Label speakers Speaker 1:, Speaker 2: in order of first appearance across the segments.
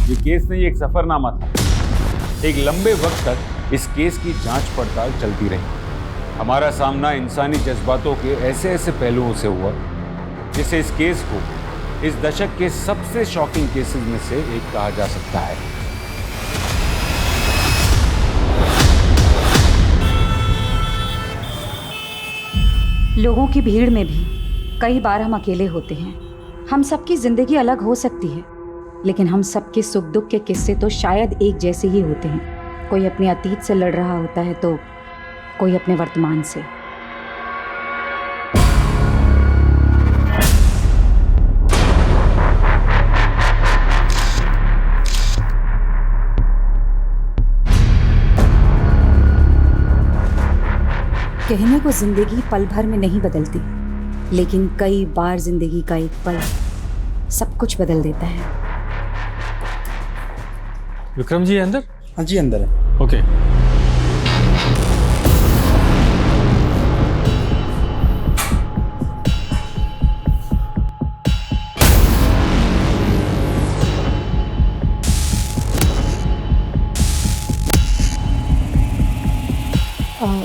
Speaker 1: ये केस नहीं, एक सफरनामा था। एक लंबे वक्त तक इस केस की जांच पड़ताल चलती रही। हमारा सामना इंसानी जज्बातों के ऐसे ऐसे पहलुओं से हुआ जिसे इस केस को इस दशक के सबसे शॉकिंग केसेस में से एक कहा जा सकता है।
Speaker 2: लोगों की भीड़ में भी कई बार हम अकेले होते हैं। हम सबकी जिंदगी अलग हो सकती है, लेकिन हम सबके सुख दुख के किस्से तो शायद एक जैसे ही होते हैं। कोई अपने अतीत से लड़ रहा होता है तो कोई अपने वर्तमान से। कहने को जिंदगी पल भर में नहीं बदलती, लेकिन कई बार जिंदगी का एक पल सब कुछ बदल देता है।
Speaker 3: विक्रम जी अंदर?
Speaker 4: हाँ जी अंदर है।
Speaker 3: ओके।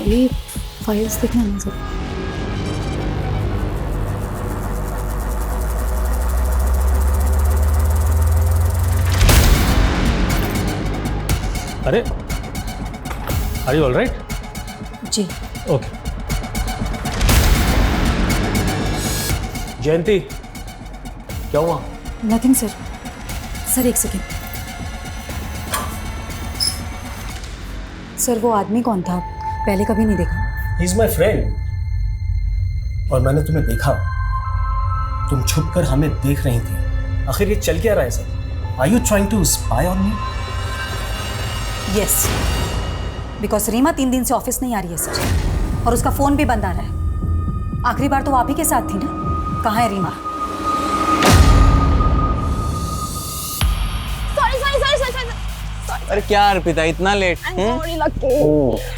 Speaker 2: ये फाइल्स देखना ना सर।
Speaker 3: अरे आर यू ऑल राइट?
Speaker 2: जी
Speaker 3: ओके।
Speaker 4: जयंती क्या हुआ?
Speaker 2: Nothing sir. सर एक सेकेंड। सर वो आदमी कौन था? पहले कभी नहीं देखा।
Speaker 4: He is my friend. और मैंने तुम्हें देखा, तुम छुप कर हमें देख रही थी। आखिर ये चल क्या रहा है sir? Are you trying to spy on me?
Speaker 2: Yes, because Reema 3 दिन से ऑफिस नहीं आ रही है सर, और उसका फोन भी बंद आ रहा है। आखिरी बार तो आप ही के साथ थी ना? कहाँ है रीमा?
Speaker 5: अरे क्या अर्पिता इतना लेट?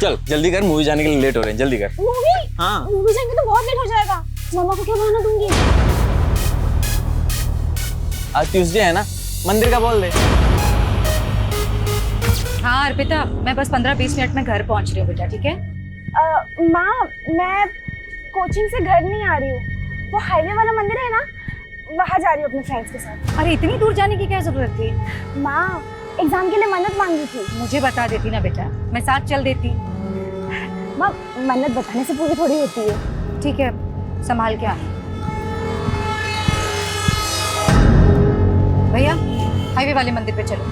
Speaker 5: चल जल्दी कर, मूवी जाने के लिए लेट हो रहे हैं, जल्दी कर।
Speaker 6: मूवी?
Speaker 5: हाँ
Speaker 6: मूवी जाएंगे तो बहुत लेट हो जाएगा। मम्मा को क्या बहाना दूंगी?
Speaker 5: आज ट्यूसडे है ना, मंदिर का बोल दे।
Speaker 2: हाँ अर्पिता, मैं बस 15-20 मिनट में घर पहुंच रही हूँ बेटा, ठीक है?
Speaker 6: माँ, मैं कोचिंग से घर नहीं आ रही हूँ। वो हाईवे वाला मंदिर है ना, वहाँ जा रही हूँ अपने फ्रेंड्स के साथ।
Speaker 2: अरे इतनी दूर जाने की क्या जरूरत थी?
Speaker 6: माँ, एग्जाम के लिए मन्नत मांगी थी।
Speaker 2: मुझे बता देती ना बेटा, मैं साथ चल देती।
Speaker 6: माँ, मन्नत बताने से पूरी थोड़ी होती है।
Speaker 2: ठीक है, संभाल के आ। भैया हाईवे वाले मंदिर पे चलो।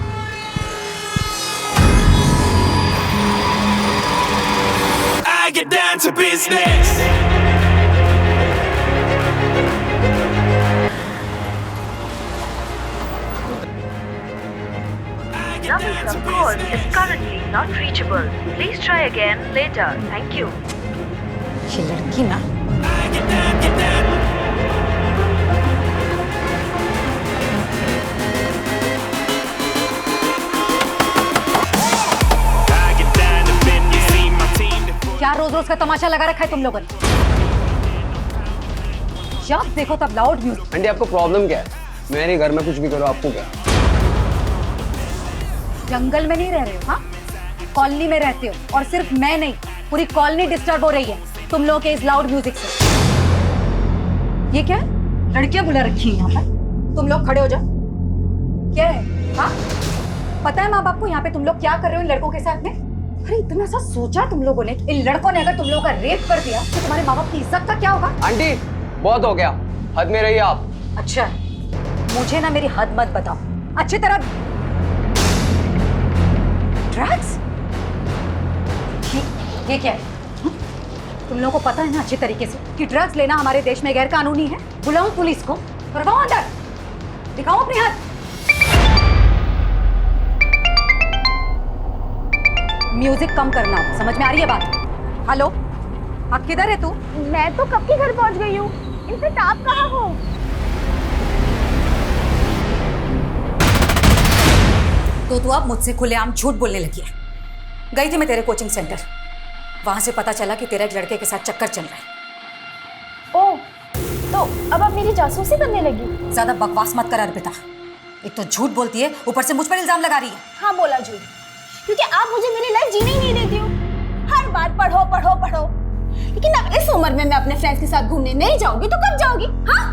Speaker 7: I get down to business.
Speaker 8: Number you have called is currently not reachable. Please try again later. Thank you.
Speaker 2: ये लड़की ना।
Speaker 7: I get down, get down. I get down to business. See my team before.
Speaker 2: क्या रोज रोज का तमाशा लगा रखा है तुम लोगों ने? जब देखो तब लाउड म्यूजिक।
Speaker 5: आंटी आपको प्रॉब्लम क्या है? मेरे घर में कुछ भी करो, आपको क्या?
Speaker 2: जंगल में नहीं रह रहे हो, हाँ? कॉलोनी में रहते हो, और सिर्फ मैं नहीं, पूरी कॉलोनी डिस्टर्ब हो रही है तुम लोगों के इस लाउड म्यूजिक से। ये क्या है? लड़कियां बुला रखी हैं यहाँ पर। तुम लोग खड़े हो जाओ। क्या है? हाँ, पता है माँ बाप को यहाँ पे तुम लोग क्या कर रहे हो इन लड़कों के साथ में? अरे इतना सा सोचा तुम लोगों ने, इन लड़कों ने अगर तुम लोगों का रेप कर दिया तो तुम्हारे माँ बाप की इज्जत का क्या होगा?
Speaker 5: आंटी बहुत हो गया, हद में रहिए आप।
Speaker 2: अच्छा, मुझे ना मेरी हद मत बताओ अच्छी तरह। ड्रग्स? ये क्या है? तुम लोगों को पता है ना अच्छी तरीके से कि ड्रग्स लेना हमारे देश में गैर कानूनी है। बुलाऊं पुलिस को? करवाओ अंदर, दिखाओ अपनी हाथ। म्यूजिक कम करना, समझ में आ रही है बात? हेलो, आप किधर है तू?
Speaker 6: मैं तो कब के घर पहुँच गई हूँ। इनफैक्ट आप कहाँ हो?
Speaker 2: तो तू अब मुझसे खुलेआम झूठ बोलने लगी है। गई थी मैं तेरे कोचिंग सेंटर, वहां से पता चला कि तेरा एक लड़के के साथ चक्कर चल रहा है।
Speaker 6: ओह, तो अब आप मेरी जासूसी करने लगी?
Speaker 2: ज्यादा बकवास मत कर अर्पिता। एक तो झूठ बोलती है, ऊपर से मुझ पर इल्जाम लगा रही है।
Speaker 6: हाँ बोला झूठ, क्योंकि आप मुझे मेरी लाइफ जीने ही नहीं देती हो। हर बार पढ़ो पढ़ो पढ़ो, लेकिन अब इस उम्र में मैं अपने फ्रेंड्स के साथ घूमने नहीं जाऊंगी तो कब जाओगी? हाँ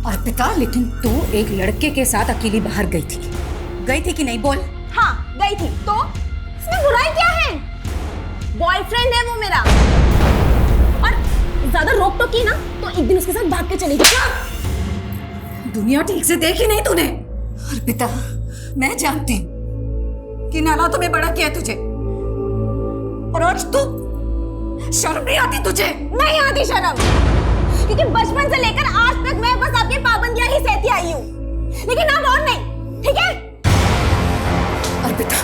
Speaker 2: अर्पिता, लेकिन तू एक लड़के के साथ अकेली बाहर गई थी कि नहीं? बोल।
Speaker 6: हाँ गई थी, तो इसमें बुराई क्या है? बॉयफ्रेंड है वो मेरा, और ज्यादा रोक टोक की ना तो एक दिन उसके साथ भाग के चली जाऊंगी।
Speaker 2: दुनिया ठीक से देखी नहीं तूने। अर्पिता, मैं जानती हूँ कि हालातों में बड़ा किया तुझे, और आज तू शर्म नहीं आती तुझे?
Speaker 6: नहीं आती शर्म, क्योंकि बचपन से लेकर आज तक मैं बस आपकी पाबंदियां ही सहती आई हूँ, लेकिन अब और नहीं, ठीक है?
Speaker 2: अर्पिता,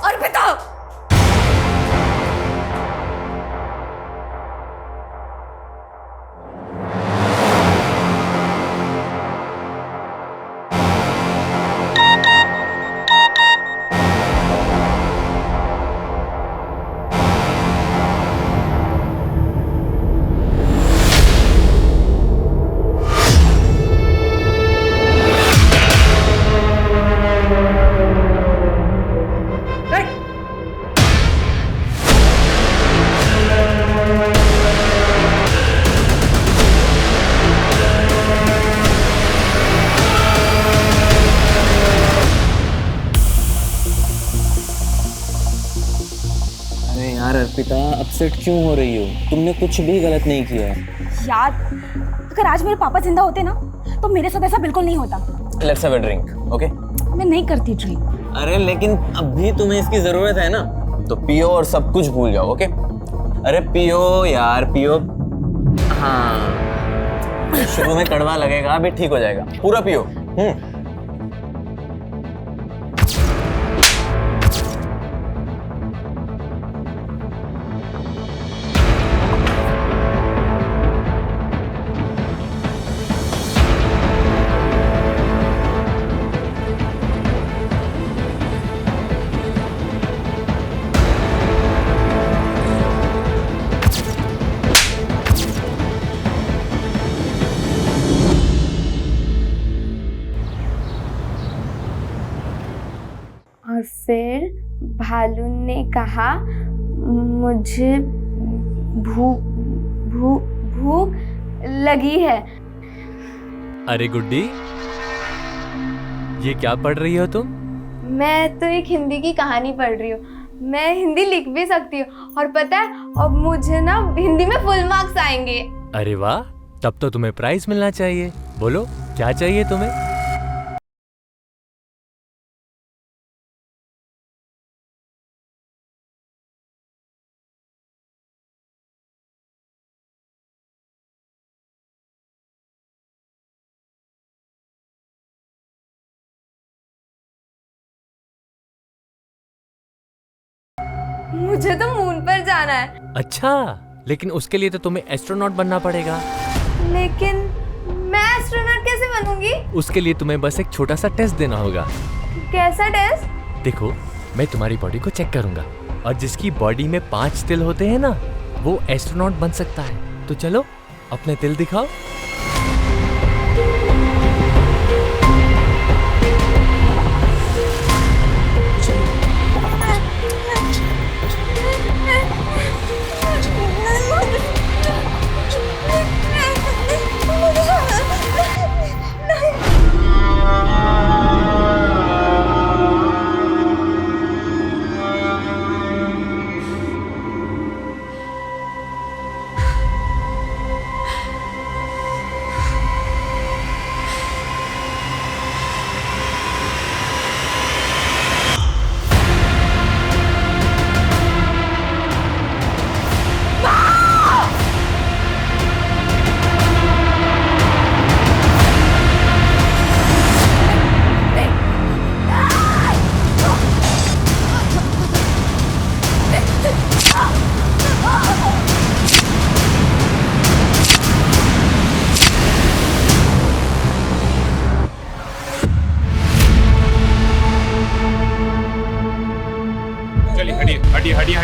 Speaker 2: अर्पिता,
Speaker 5: अरे यार अर्पिता, अपसेट क्यों हो रही हो? तुमने कुछ भी गलत नहीं किया है।
Speaker 6: यार अगर आज मेरे पापा जिंदा होते ना तो मेरे साथ ऐसा बिल्कुल नहीं होता।
Speaker 5: Let's have a drink, okay?
Speaker 6: मैं नहीं करती ड्रिंक।
Speaker 5: अरे लेकिन अभी तुम्हें इसकी जरूरत है ना, तो पियो और सब कुछ भूल जाओ, ओके? अरे पियो यार, पियो। हाँ, शुरू में कड़वा लगेगा, अभी ठीक हो जाएगा। पूरा पियो।
Speaker 9: और फिर भालू ने कहा, मुझे भूख लगी है।
Speaker 3: अरे गुड्डी, ये क्या पढ़ रही हो तुम?
Speaker 9: मैं तो एक हिंदी की कहानी पढ़ रही हूँ। मैं हिंदी लिख भी सकती हूँ, और पता है अब मुझे ना हिंदी में फुल मार्क्स आएंगे।
Speaker 3: अरे वाह, तब तो तुम्हें प्राइज मिलना चाहिए। बोलो क्या चाहिए तुम्हें?
Speaker 9: मुझे तो मून पर जाना है।
Speaker 3: अच्छा, लेकिन उसके लिए तो तुम्हें एस्ट्रोनॉट बनना पड़ेगा।
Speaker 9: लेकिन मैं एस्ट्रोनॉट कैसे बनूंगी?
Speaker 3: उसके लिए तुम्हें बस एक छोटा सा टेस्ट देना होगा।
Speaker 9: कैसा टेस्ट?
Speaker 3: देखो, मैं तुम्हारी बॉडी को चेक करूंगा, और जिसकी बॉडी में 5 तिल होते हैं ना, वो एस्ट्रोनॉट बन सकता है। तो चलो अपने तिल दिखाओ।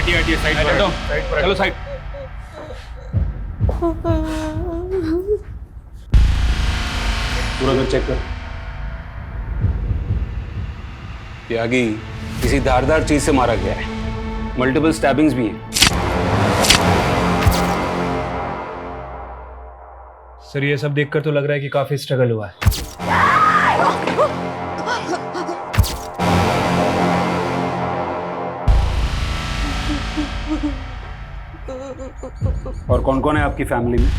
Speaker 1: हटिए साइड पर हटो, चलो साइड। पूरा घर चेक कर। त्यागी किसी धारदार चीज से मारा गया है, मल्टीपल स्टैबिंग्स भी हैं।
Speaker 4: सर ये सब देखकर तो लग रहा है कि काफी स्ट्रगल हुआ है।
Speaker 1: और कौन कौन है आपकी फैमिली में?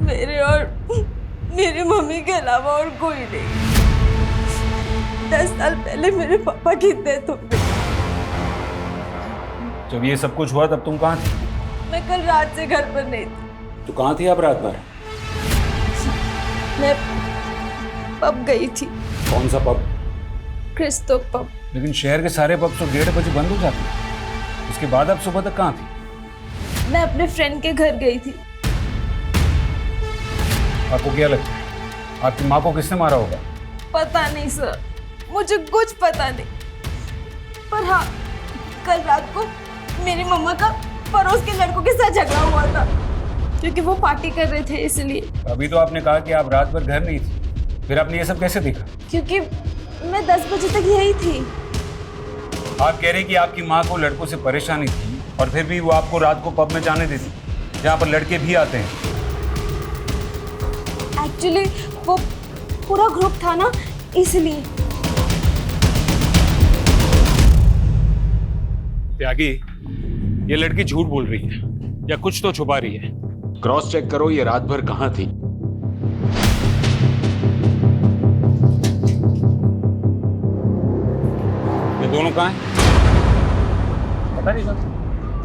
Speaker 6: मेरे और मेरी मम्मी के अलावा और कोई नहीं। 10 साल पहले मेरे पापा की डेथ हो गई।
Speaker 1: जब ये सब कुछ हुआ तब तुम कहाँ थी?
Speaker 6: मैं कल रात से घर पर नहीं थी।
Speaker 1: तो कहाँ थी आप रात भर?
Speaker 6: मैं पब गई थी।
Speaker 1: कौन सा पब?
Speaker 6: Christo pub.
Speaker 1: लेकिन शहर के सारे पब तो 1:30 बजे बंद हो जाते हैं। उसके बाद आप सुबह तक कहाँ थी?
Speaker 6: मैं अपने फ्रेंड के घर गई थी।
Speaker 1: आपको क्या लगता है आपकी माँ को किसने मारा होगा?
Speaker 6: पता नहीं सर, मुझे कुछ पता नहीं। पर हाँ, कल रात को मेरी मम्मा का पड़ोस के लड़कों के साथ झगड़ा हुआ था, क्योंकि वो पार्टी कर रहे थे इसलिए।
Speaker 1: अभी तो आपने कहा कि आप रात भर घर नहीं थी, फिर आपने ये सब कैसे देखा?
Speaker 6: क्योंकि मैं 10 बजे तक यही थी।
Speaker 1: आप कह रहे हैं कि आपकी माँ को लड़कों से परेशानी थी और फिर भी वो आपको रात को पब में जाने देती जहाँ पर लड़के भी आते हैं।
Speaker 6: एक्चुअली वो पूरा ग्रुप था ना, इसलिए।
Speaker 1: त्यागी, ये लड़की झूठ बोल रही है या कुछ तो छुपा रही है। क्रॉस चेक करो ये रात भर कहाँ थी। ये दोनों कहाँ हैं?
Speaker 4: पता नहीं सर,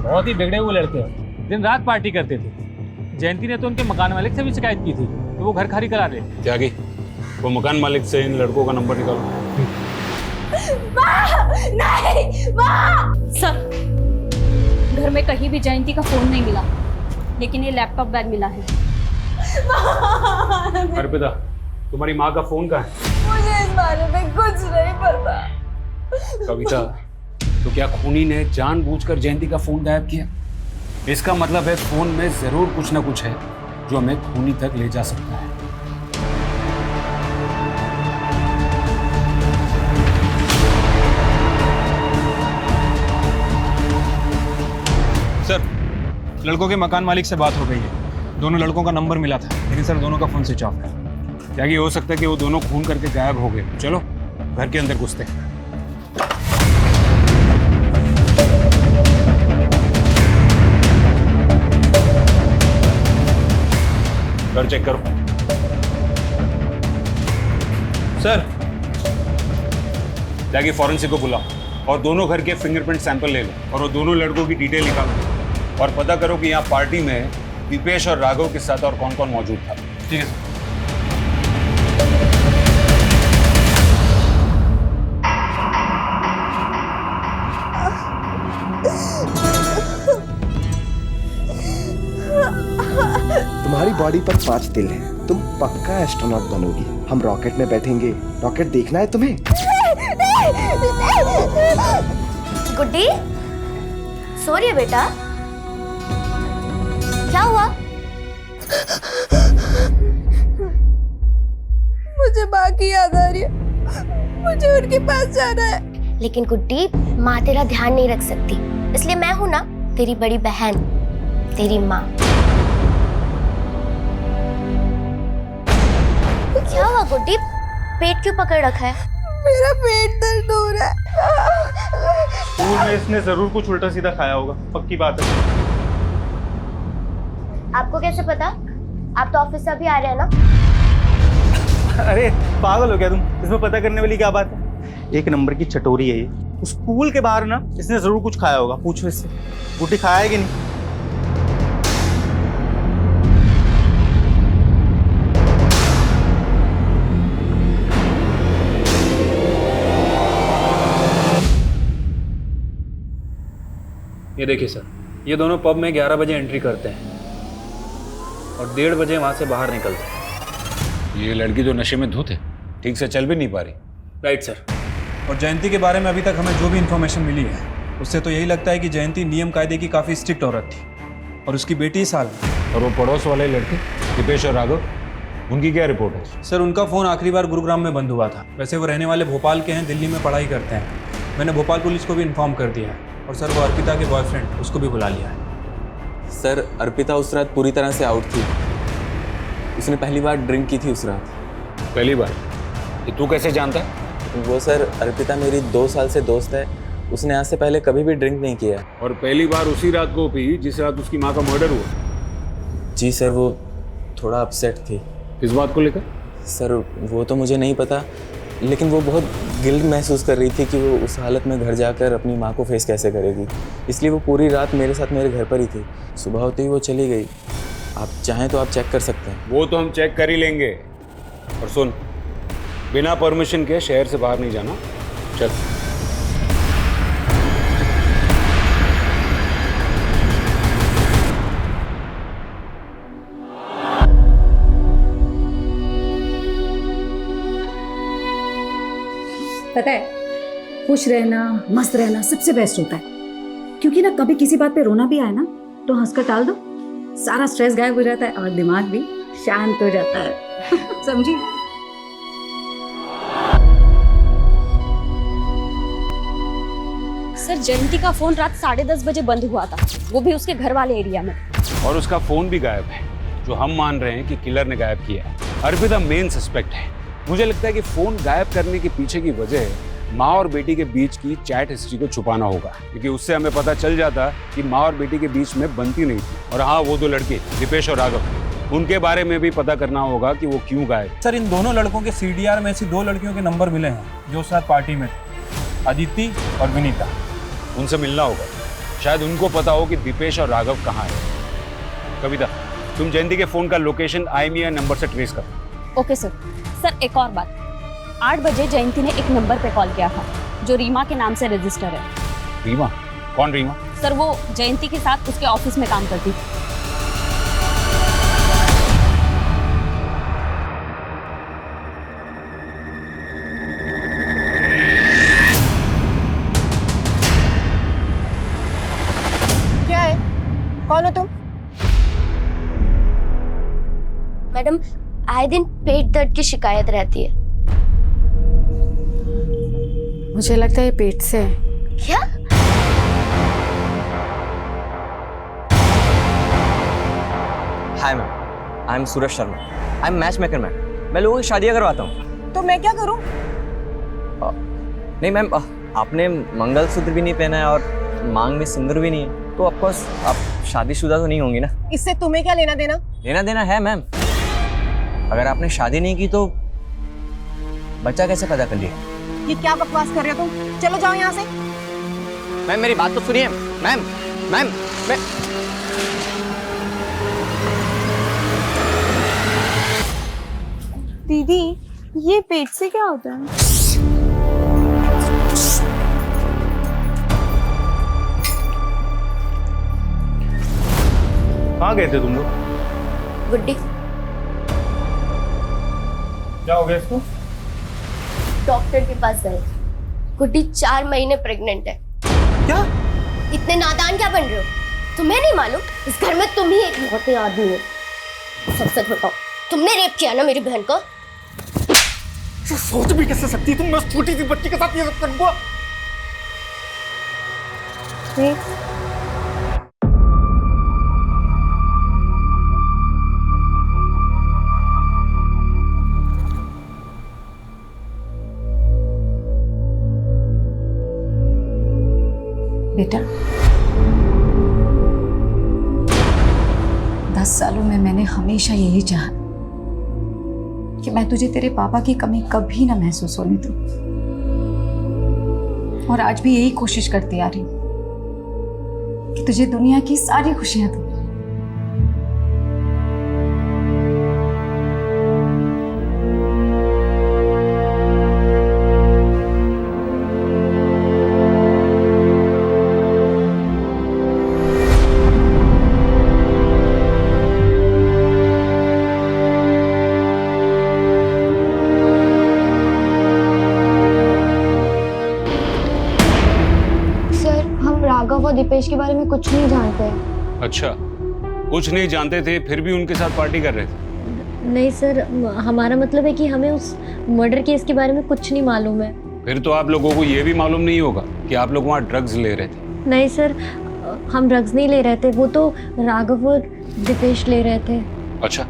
Speaker 4: बहुत ही बिगड़े हुए लड़के हैं, दिन रात पार्टी करते थे। जयंती ने तो उनके मकान मालिक से भी शिकायत की थी कि वो घर खाली करा रहे।
Speaker 1: त्यागी, वो मकान मालिक से इन लड़कों का नंबर निकालो।
Speaker 6: नहीं,
Speaker 2: सर, घर में कहीं भी जयंती का फोन नहीं मिला, लेकिन ये लैपटॉप बैग मिला है।
Speaker 1: अर्पिता, तुम्हारी माँ का फोन कहाँ है?
Speaker 6: मुझे इस बारे में कुछ नहीं पता।
Speaker 1: कविता, तो क्या खूनी ने जानबूझकर जयंती का फोन गायब किया? इसका मतलब है फोन में जरूर कुछ ना कुछ है जो हमें खूनी तक ले जा सकता है।
Speaker 10: सर, लड़कों के मकान मालिक से बात हो गई है। दोनों लड़कों का नंबर मिला था, लेकिन सर दोनों का फोन स्विच ऑफ है।
Speaker 1: क्या ये हो सकता है कि वो दोनों खून करके गायब हो गए? चलो घर के अंदर घुसते हैं। घर चेक करो।
Speaker 10: सर,
Speaker 1: जाके फॉरेंसिक को बुलाओ और दोनों घर के फिंगरप्रिंट सैंपल ले लो और वो दोनों लड़कों की डिटेल निकालो और पता करो कि यहाँ पार्टी में दीपेश और राघव के साथ और कौन कौन मौजूद था।
Speaker 10: ठीक है सर।
Speaker 11: तुम्हारी बॉडी पर 5 तिल हैं। तुम पक्का एस्ट्रोनॉट बनोगी। हम रॉकेट में बैठेंगे। रॉकेट देखना है तुम्हें?
Speaker 9: गुड्डी, सो रही है बेटा? क्या हुआ?
Speaker 6: मुझे माँ की याद आ रही है, मुझे उनके पास जाना है।
Speaker 9: लेकिन गुड्डी, माँ तेरा ध्यान नहीं रख सकती, इसलिए मैं हूं ना, तेरी बड़ी बहन, तेरी माँ। क्या हुआ गुड्डी? पेट क्यों पकड़ रखा है?
Speaker 6: मेरा पेट दर्द हो रहा है।
Speaker 10: स्कूल में इसने जरूर कुछ उल्टा सीधा खाया होगा, पक्की बात है।
Speaker 9: आपको कैसे पता? आप तो ऑफिस से अभी आ रहे हैं ना?
Speaker 10: अरे पागल हो क्या तुम? इसमें पता करने वाली क्या बात है? 1 नंबर की चटोरी है ये। स्कूल के बाहर ना इसने जरूर कुछ खाया होगा, पूछो इससे। गुड्डी खाया है कि नहीं? ये देखिए सर, ये दोनों पब में 11 बजे एंट्री करते हैं और 1:30 बजे वहाँ से बाहर निकलते हैं।
Speaker 1: ये लड़की तो नशे में धुत है, ठीक से चल भी नहीं पा रही।
Speaker 10: Right sir. और जयंती के बारे में अभी तक हमें जो भी इन्फॉर्मेशन मिली है, उससे तो यही लगता है कि जयंती नियम कायदे की काफ़ी स्ट्रिक्ट औरत थी और उसकी बेटी साल।
Speaker 1: और वो पड़ोस वाले लड़के दीपेश और राघव, उनकी क्या रिपोर्ट है?
Speaker 10: सर उनका फ़ोन आखिरी बार गुरुग्राम में बंद हुआ था। वैसे वो रहने वाले भोपाल के हैं, दिल्ली में पढ़ाई करते हैं। मैंने भोपाल पुलिस को भी इन्फॉर्म कर दिया है। और सर वो अर्पिता के बॉयफ्रेंड, उसको भी बुला लिया है।
Speaker 5: सर अर्पिता उस रात पूरी तरह से आउट थी। उसने पहली बार ड्रिंक की थी उस रात।
Speaker 1: पहली बार? ये तू कैसे जानता है?
Speaker 5: वो सर अर्पिता मेरी 2 साल से दोस्त है। उसने आज से पहले कभी भी ड्रिंक नहीं किया।
Speaker 1: और पहली बार उसी रात को पी जिस रात उसकी माँ का मर्डर हुआ?
Speaker 5: जी सर, वो थोड़ा अपसेट थी।
Speaker 1: किस बात को लेकर?
Speaker 5: सर वो तो मुझे नहीं पता, लेकिन वो बहुत गिल्ट महसूस कर रही थी कि वो उस हालत में घर जाकर अपनी माँ को फेस कैसे करेगी। इसलिए वो पूरी रात मेरे साथ मेरे घर पर ही थी। सुबह होते ही वो चली गई। आप चाहें तो आप चेक कर सकते हैं।
Speaker 1: वो तो हम चेक कर ही लेंगे। और सुन, बिना परमिशन के शहर से बाहर नहीं जाना। चल।
Speaker 2: पता है, खुश रहना, मस्त रहना सबसे बेस्ट होता है। क्योंकि ना कभी किसी बात पे रोना भी आए ना तो हंसकर टाल दो, सारा स्ट्रेस गायब हो जाता है और दिमाग भी शांत हो जाता है। समझी?
Speaker 6: सर जयंती का फोन रात 10:30 बजे बंद हुआ था, वो भी उसके घर वाले एरिया में।
Speaker 1: और उसका फोन भी गायब है, जो हम मान रहे हैं कि किलर ने गायब किया है। अर्पिता मेन सस्पेक्ट है। मुझे लगता है कि फोन गायब करने के पीछे की वजह माँ और बेटी के बीच की चैट हिस्ट्री को छुपाना होगा, क्योंकि उससे हमें पता चल जाता कि माँ और बेटी के बीच में बनती नहीं थी। और हाँ, वो 2 लड़के दीपेश और राघव, उनके बारे में भी पता करना होगा कि वो क्यों गायब।
Speaker 10: सर इन दोनों लड़कों के CDR में ऐसी 2 लड़कियों के नंबर मिले हैं जो उस रात पार्टी में थे, अदिति और विनीता।
Speaker 1: उनसे मिलना होगा, शायद उनको पता हो कि दीपेश और राघव कहाँ है। कविता, तुम जयंती के फोन का लोकेशन IMEI नंबर से ट्रेस करो।
Speaker 6: Okay sir. सर एक और बात, 8 बजे जयंती ने एक नंबर पे कॉल किया था जो रीमा के नाम से रजिस्टर है।
Speaker 1: रीमा? कौन रीमा?
Speaker 6: सर वो जयंती के साथ उसके ऑफिस में काम करती थी।
Speaker 12: क्या है? कौन हो तुम?
Speaker 9: मैडम, आए दिन पेट दर्द की शिकायत रहती है।
Speaker 2: मुझे लगता है ये पेट से है।
Speaker 9: क्या?
Speaker 5: Hi ma'am, I am Suraj Sharma. I am match maker ma'am. मैं लोगों की शादियाँ करवाता हूँ।
Speaker 12: तो मैं क्या करूं?
Speaker 5: नहीं मैम, आपने मंगलसूत्र भी नहीं पहना है और मांग में सिंदूर भी नहीं है, तो ऑफकोर्स आप शादीशुदा तो नहीं होंगी ना।
Speaker 12: इससे तुम्हें क्या लेना देना?
Speaker 5: लेना देना है मैम। अगर आपने शादी नहीं की तो बच्चा कैसे पैदा कर लिया?
Speaker 12: ये क्या बकवास कर रहे हो तुम? चलो जाओ यहाँ से।
Speaker 5: मैम मेरी बात तो सुनिए। मैम मैम मैं
Speaker 9: दीदी, ये पेट से क्या होता है?
Speaker 1: कहाँ गए थे तुम लोग?
Speaker 9: गुड्डी,
Speaker 1: क्या हो गया इसको?
Speaker 9: डॉक्टर के पास गए। गुड्डी 4 महीने प्रेग्नेंट है।
Speaker 12: क्या?
Speaker 9: इतने नादान क्या बन रहे हो? तुम्हें नहीं मालूम इस घर में तुम ही एक लौते आदमी हो? सच सच बताओ, तुमने रेप किया ना मेरी बहन को?
Speaker 11: सोच भी कैसे सकती है तुम उस छोटी सी बच्ची के साथ ये सब करना?
Speaker 2: बेटा, 10 सालों में मैंने हमेशा यही चाहा कि मैं तुझे तेरे पापा की कमी कभी ना महसूस होने दूं, और आज भी यही कोशिश करती आ रही हूं कि तुझे दुनिया की सारी खुशियां दूं।
Speaker 9: राघव और दीपेश के बारे में कुछ नहीं जानते हैं।
Speaker 1: अच्छा, कुछ नहीं जानते थे फिर भी उनके साथ पार्टी कर रहे थे?
Speaker 13: नहीं सर, हमारा मतलब है कि हमें उस मर्डर केस के बारे में कुछ नहीं मालूम है।
Speaker 1: फिर तो आप लोगों को ये भी मालूम नहीं होगा कि आप लोग वहाँ ड्रग्स ले रहे थे।
Speaker 13: नहीं सर, हम ड्रग्स नहीं ले रहे थे, वो तो राघव और दीपेश ले रहे थे।
Speaker 1: अच्छा,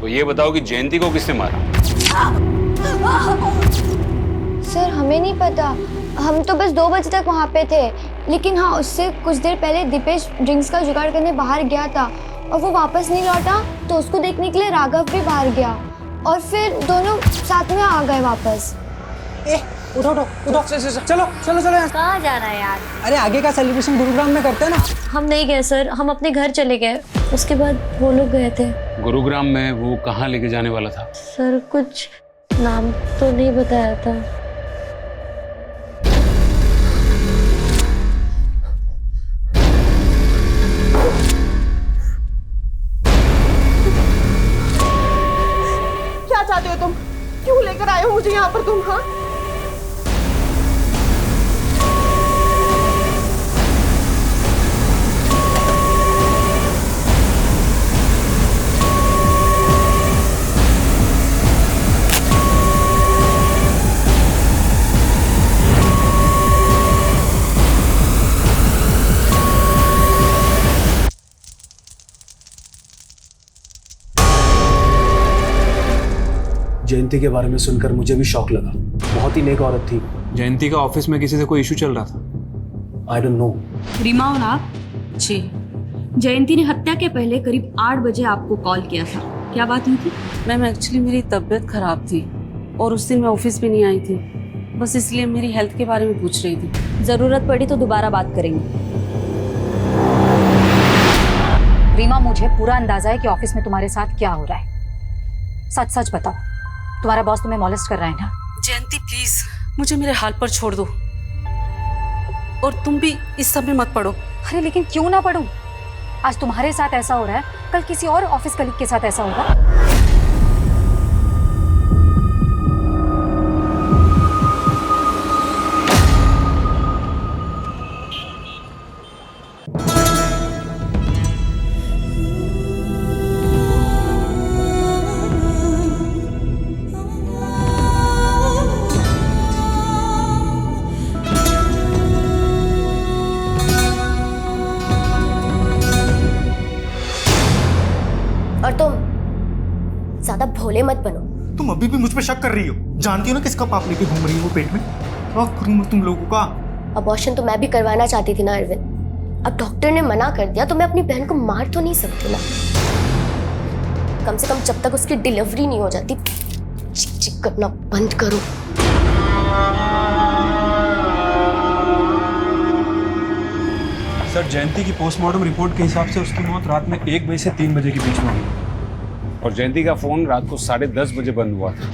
Speaker 1: तो ये बताओ कि जयंती को किसने मारा?
Speaker 9: सर हमें नहीं पता, हम तो बस 2 बजे तक वहाँ पे थे। लेकिन हाँ, उससे कुछ देर पहले दीपेश ड्रिंक्स का जुगाड़ करने बाहर गया था और वो वापस नहीं लौटा, तो उसको देखने के लिए राघव भी बाहर गया और फिर दोनों साथ में आ गए वापस।
Speaker 12: उठो उठो उठो, चलो चलो चलो।
Speaker 13: कहाँ जा रहा है यार?
Speaker 12: अरे आगे का सेलिब्रेशन गुरुग्राम में करते हैं ना।
Speaker 13: हम नहीं गए सर, हम अपने घर चले गए, उसके बाद वो लोग गए थे।
Speaker 1: गुरुग्राम में वो कहाँ लेके जाने वाला था?
Speaker 13: सर कुछ नाम तो नहीं बताया था।
Speaker 12: क्या चाहते हो तुम? क्यों लेकर आए हो मुझे यहाँ पर तुम? हाँ,
Speaker 4: जयंती के बारे में सुनकर मुझे भी शौक लगा। बहुत ही नेक औरत थी।
Speaker 10: जयंती का ऑफिस में किसी से कोई इशू चल रहा था?
Speaker 4: I don't know.
Speaker 6: रीमा और आप? जी। जयंती ने हत्या के पहले करीब 8 बजे आपको कॉल किया था, क्या बात हुई थी?
Speaker 14: मैम एक्चुअली मेरी तबीयत खराब थी और उस दिन मैं ऑफिस भी नहीं आई थी, बस इसलिए मेरी हेल्थ के बारे में पूछ रही थी।
Speaker 2: जरूरत पड़ी तो दोबारा बात करेंगे। रीमा, मुझे पूरा अंदाजा है कि ऑफिस में तुम्हारे साथ क्या हो रहा है। सच सच बताओ, तुम्हारा बॉस तुम्हें मॉलेस्ट कर रहा है ना?
Speaker 14: जयंती प्लीज मुझे मेरे हाल पर छोड़ दो और तुम भी इस सब में मत पड़ो।
Speaker 2: अरे लेकिन क्यों ना पढ़ूं? आज तुम्हारे साथ ऐसा हो रहा है, कल किसी और ऑफिस कलीग के साथ ऐसा होगा।
Speaker 9: और तुम ज्यादा भोले मत बनो।
Speaker 15: तुम अभी भी मुझ पे शक कर रही हो? जानती हो ना किसका पाप लेके घूम रही हो पेट में? क्या करूं मैं तुम लोगों का?
Speaker 9: अबॉर्शन तो मैं भी करवाना चाहती थी ना अरविंद। अब डॉक्टर ने मना कर दिया तो मैं अपनी बहन को मार तो नहीं सकती ना। कम से कम जब तक उसकी डिलीवरी नहीं हो जाती चिक चिक करना बंद करो।
Speaker 10: सर, जयंती की पोस्टमार्टम रिपोर्ट के हिसाब से उसकी मौत रात में 1 बजे से 3 बजे के बीच में हुई
Speaker 1: और जयंती का फोन रात को 10:30 बजे बंद हुआ था।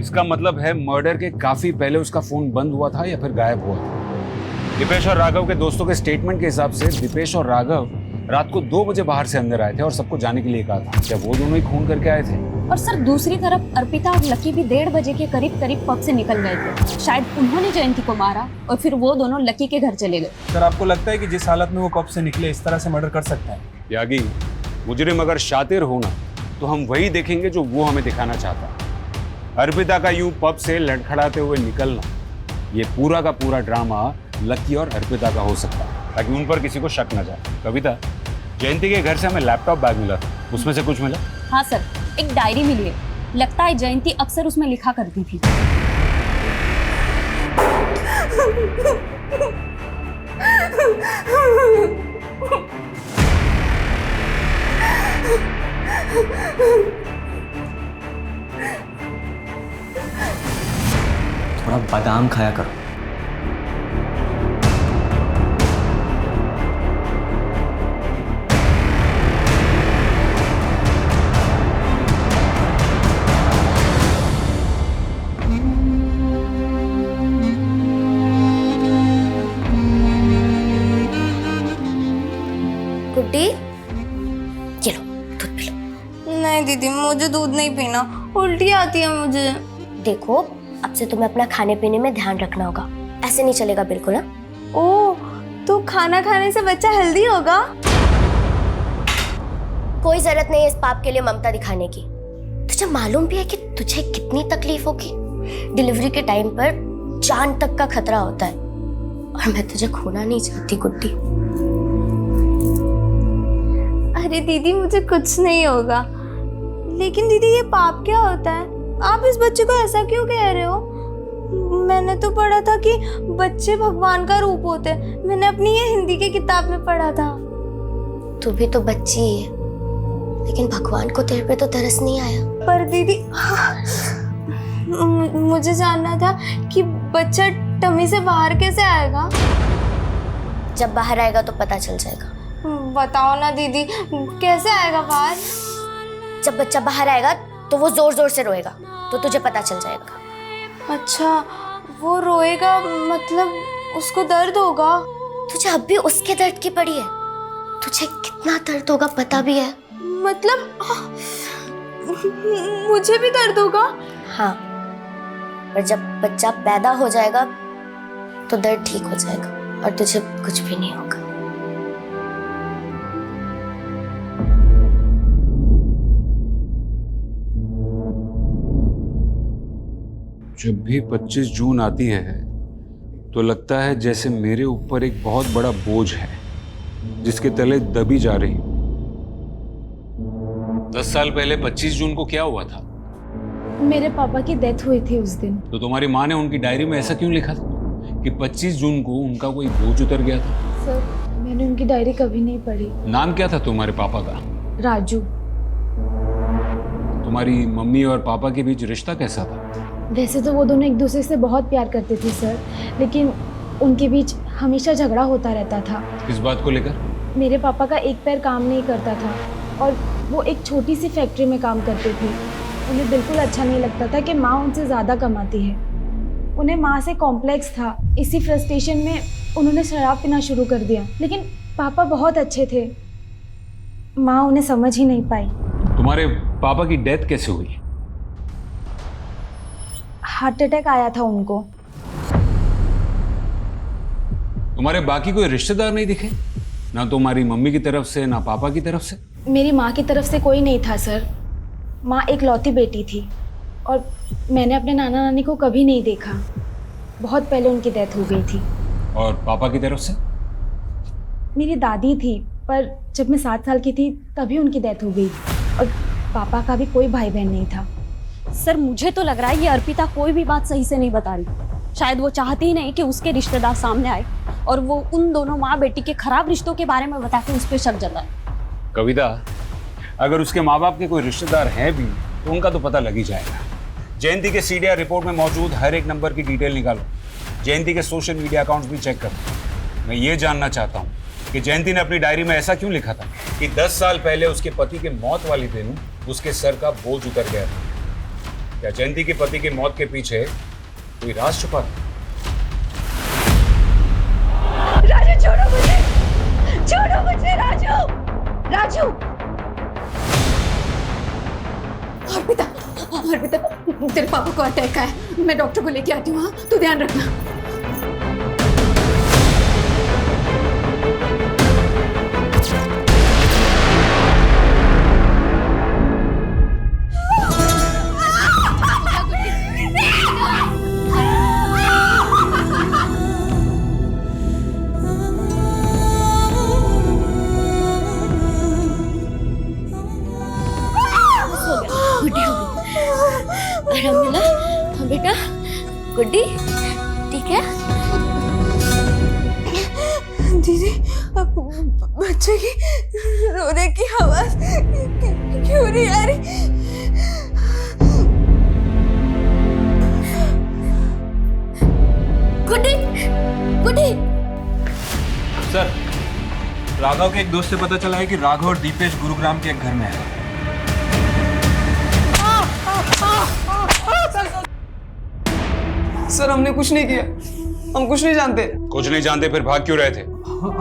Speaker 1: इसका मतलब है मर्डर के काफी पहले उसका फोन बंद हुआ था या फिर गायब हुआ था। दीपेश और राघव के दोस्तों के स्टेटमेंट के हिसाब से दीपेश और राघव रात को 2 बजे बाहर से अंदर आए थे और सबको जाने के लिए कहा था। क्या वो दोनों ही खून करके आए थे?
Speaker 6: और सर दूसरी तरफ अर्पिता और लकी भी 1:30 बजे के करीब पब से निकल गए थे। शायद उन्होंने जयंती को मारा और फिर वो दोनों लकी के घर चले गए।
Speaker 10: सर, आपको लगता है कि जिस हालत में वो पब से निकले इस तरह से मर्डर कर सकते हैं?
Speaker 1: यागी, मुजरिम अगर शातिर होना तो हम वही देखेंगे जो वो हमें दिखाना चाहता है। अर्पिता का यूं पब से लड़खड़ाते हुए निकलना, ये पूरा का पूरा ड्रामा लकी और अर्पिता का हो सकता है ताकि उन पर किसी को शक न जाए। कविता, जयंती के घर से हमें लैपटॉप बैग मिला था, उसमें से कुछ मिला?
Speaker 6: हाँ सर, एक डायरी मिली है। लगता है जयंती अक्सर उसमें लिखा करती थी।
Speaker 4: थोड़ा बादाम खाया करो।
Speaker 9: गुड्डी, ये लो दूध पी लो। नहीं दीदी, मुझे दूध नहीं पीना, उल्टी आती है मुझे। देखो, अब से तुम्हें अपना खाने पीने में ध्यान रखना होगा, ऐसे नहीं चलेगा बिल्कुल। ना ओह, तो खाना खाने से बच्चा हेल्दी होगा?
Speaker 16: कोई जरूरत नहीं है इस पाप के लिए ममता दिखाने की। तुझे मालूम भी है कि तुझे कितनी तकलीफ होगी। डिलीवरी के टाइम पर जान तक का खतरा होता है और मैं तुझे खोना नहीं चाहती गुड्डी।
Speaker 9: अरे दीदी मुझे कुछ नहीं होगा। लेकिन दीदी ये पाप क्या होता है? आप इस बच्चे को ऐसा क्यों कह रहे हो? मैंने तो पढ़ा था कि बच्चे भगवान का रूप होते हैं। मैंने अपनी ये हिंदी की किताब में पढ़ा था।
Speaker 16: तू भी तो बच्ची ही है, लेकिन भगवान को तेरे पे तो तरस नहीं आया।
Speaker 9: पर दीदी मुझे जानना था कि बच्चा टमी से बाहर कैसे आएगा?
Speaker 16: जब बाहर आएगा तो पता चल जाएगा।
Speaker 9: बताओ ना दीदी, कैसे आएगा बाहर?
Speaker 16: जब बच्चा बाहर आएगा तो वो जोर जोर से रोएगा, तो तुझे पता चल जाएगा।
Speaker 9: अच्छा, वो रोएगा मतलब उसको दर्द होगा?
Speaker 16: तुझे अब भी उसके दर्द की पड़ी है। तुझे कितना दर्द होगा पता भी है?
Speaker 9: मतलब मुझे भी दर्द होगा?
Speaker 16: हाँ, पर जब बच्चा पैदा हो जाएगा तो दर्द ठीक हो जाएगा और तुझे कुछ भी नहीं होगा।
Speaker 1: जब भी 25 जून आती है तो लगता है जैसे मेरे ऊपर एक बहुत बड़ा बोझ है जिसके तले दबी जा रही हूं। 10 साल पहले 25 जून को क्या हुआ था?
Speaker 13: मेरे पापा की डेथ हुई थी उस दिन।
Speaker 1: तो तुम्हारी माँ ने उनकी डायरी में ऐसा क्यों लिखा था कि 25 जून को उनका कोई बोझ उतर गया था?
Speaker 13: सर, मैंने उनकी डायरी कभी नहीं पढ़ी।
Speaker 1: नाम क्या था तुम्हारे पापा का?
Speaker 13: राजू।
Speaker 1: तुम्हारी मम्मी और पापा के बीच रिश्ता कैसा था?
Speaker 13: वैसे तो वो दोनों एक दूसरे से बहुत प्यार करते थे सर, लेकिन उनके बीच हमेशा झगड़ा होता रहता था।
Speaker 1: किस बात को लेकर?
Speaker 13: मेरे पापा का एक पैर काम नहीं करता था और वो एक छोटी सी फैक्ट्री में काम करते थे। उन्हें बिल्कुल अच्छा नहीं लगता था कि माँ उनसे ज़्यादा कमाती है। उन्हें माँ से कॉम्प्लेक्स था। इसी फ्रस्ट्रेशन में उन्होंने शराब पीना शुरू कर दिया। लेकिन पापा बहुत अच्छे थे, माँ उन्हें समझ ही नहीं पाई।
Speaker 1: तुम्हारे पापा की डेथ कैसे हुई?
Speaker 13: हार्ट अटैक आया था उनको।
Speaker 1: तुम्हारे बाकी कोई रिश्तेदार नहीं दिखे? ना तुम्हारी मम्मी की तरफ से ना पापा की तरफ से?
Speaker 13: मेरी माँ की तरफ से कोई नहीं था सर। माँ एक लौती बेटी थी और मैंने अपने नाना नानी को कभी नहीं देखा। बहुत पहले उनकी डेथ हो गई थी।
Speaker 1: और पापा की तरफ से?
Speaker 13: मेरी दादी थी, पर जब मैं 7 साल की थी तभी उनकी डेथ हो गई। और पापा का भी कोई भाई बहन नहीं था।
Speaker 6: सर, मुझे तो लग रहा है ये अर्पिता कोई भी बात सही से नहीं बता रही। शायद वो चाहती ही नहीं कि उसके रिश्तेदार सामने आए और वो उन दोनों माँ बेटी के खराब रिश्तों के बारे में बता के उस पर शक जताए।
Speaker 1: कविता, अगर उसके माँ बाप के कोई रिश्तेदार हैं भी तो उनका तो पता लग ही जाएगा। जयंती के सीडीआर रिपोर्ट में मौजूद हर एक नंबर की डिटेल निकालो। जयंती के सोशल मीडिया अकाउंट्स भी चेक करो। मैं ये जानना चाहता हूँ कि जयंती ने अपनी डायरी में ऐसा क्यों लिखा था कि 10 साल पहले उसके पति के मौत वाली दिन उसके सर का बोझ उतर गया था। क्या जयंती के पति की मौत के पीछे कोई राज छुपा था?
Speaker 2: राजू छोड़ो मुझे, छोड़ो मुझे राजू, राजू। अर्पिता, अर्पिता, तेरे पापा को अटैक आया। मैं डॉक्टर को लेके आती हूँ। हाँ, तू ध्यान रखना।
Speaker 16: आराम मिला? हाँ बेटा, गुड्डी ठीक है?
Speaker 9: दीदी, बच्चे की रोने की आवाज क्यों नहीं आ रही?
Speaker 16: गुड्डी, गुड्डी।
Speaker 10: सर, राघव के एक दोस्त से पता चला है कि राघव और दीपेश गुरुग्राम के एक घर में है।
Speaker 12: सर, हमने कुछ नहीं किया। हम कुछ नहीं जानते।
Speaker 1: कुछ नहीं जानते फिर भाग क्यों रहे थे?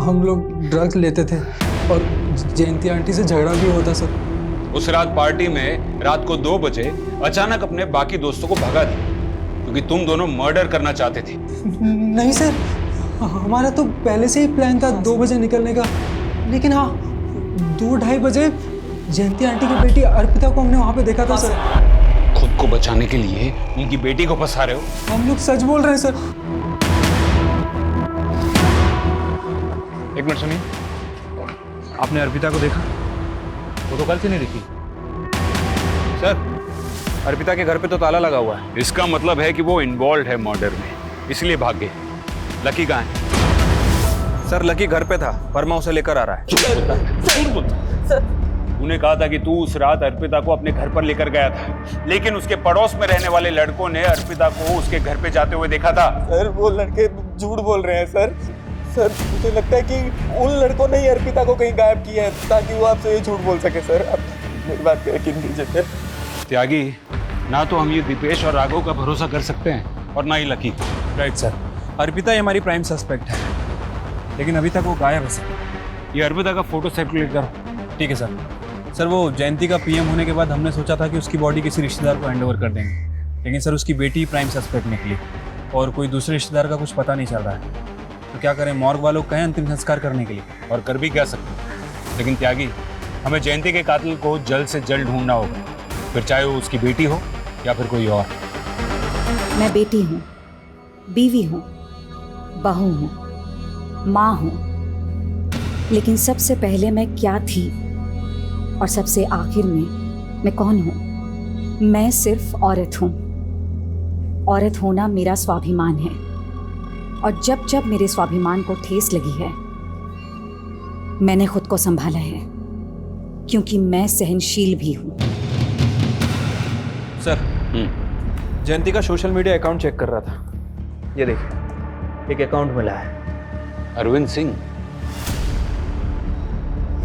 Speaker 12: हम लोग ड्रग्स लेते थे और जयंती आंटी से झगड़ा भी होता सर।
Speaker 1: उस रात पार्टी में रात को 2 बजे अचानक अपने बाकी दोस्तों को भगा दिया क्योंकि तुम दोनों मर्डर करना चाहते थे।
Speaker 12: नहीं सर, हमारा तो पहले से ही प्लान था 2 बजे निकलने का। लेकिन हाँ, 2-2:30 बजे जयंती आंटी की बेटी अर्पिता को हमने वहाँ पे देखा था सर।
Speaker 1: खुद को बचाने के लिए उनकी बेटी को फंसा रहे हो?
Speaker 12: हम लोग सच बोल रहे हैं सर।
Speaker 10: एक मिनट सुनिए, आपने अर्पिता को देखा? वो तो कल से नहीं दिखी। सर, अर्पिता के घर पे तो ताला लगा हुआ है।
Speaker 1: इसका मतलब है कि वो इन्वॉल्व है मर्डर में, इसलिए भाग गए। लकी कहाँ है?
Speaker 10: सर, लकी घर पे था पर मैं उसे लेकर आ रहा है।
Speaker 1: तूने कहा था कि तू उस रात अर्पिता को अपने घर पर लेकर गया था, लेकिन उसके पड़ोस में रहने वाले लड़कों ने अर्पिता को उसके घर पे जाते हुए देखा था।
Speaker 5: सर, वो लड़के झूठ बोल रहे हैं सर। सर, मुझे लगता है कि उन लड़कों ने ही अर्पिता को कहीं गायब किया है ताकि वो आपसे ये झूठ बोल सके। सर, आप मेरी बात पे यकीन कीजिए सर।
Speaker 1: त्यागी, ना तो हम ये दीपेश और राघव का भरोसा कर सकते हैं और ना ही लकी।
Speaker 10: राइट सर, अर्पिता ही हमारी प्राइम सस्पेक्ट है, लेकिन अभी तक वो गायब है सर।
Speaker 1: ये अर्पिता का फोटो सर्कुलेट करो।
Speaker 10: ठीक है सर। सर, वो जयंती का पीएम होने के बाद हमने सोचा था कि उसकी बॉडी किसी रिश्तेदार को हैंडओवर कर देंगे, लेकिन सर उसकी बेटी ही प्राइम सस्पेक्ट निकली और कोई दूसरे रिश्तेदार का कुछ पता नहीं चल रहा है। तो क्या करें, मॉर्ग वालों को कहें अंतिम संस्कार करने के लिए,
Speaker 1: और कर भी क्या सकते। लेकिन त्यागी, हमें जयंती के कातिल को जल्द से जल्द ढूंढना होगा, फिर चाहे वो उसकी बेटी हो या फिर कोई और।
Speaker 2: मैं बेटी हूँ, बीवी हूँ, बहू हूँ, माँ हूँ, लेकिन सबसे पहले मैं क्या थी और सबसे आखिर में मैं कौन हूँ? मैं सिर्फ औरत हूँ। औरत होना मेरा स्वाभिमान है, और जब जब मेरे स्वाभिमान को ठेस लगी है मैंने खुद को संभाला है, क्योंकि मैं सहनशील भी हूँ।
Speaker 10: सर, जयंती का सोशल मीडिया अकाउंट चेक कर रहा था। ये देखिए, एक अकाउंट मिला है।
Speaker 1: अरविंद सिंह।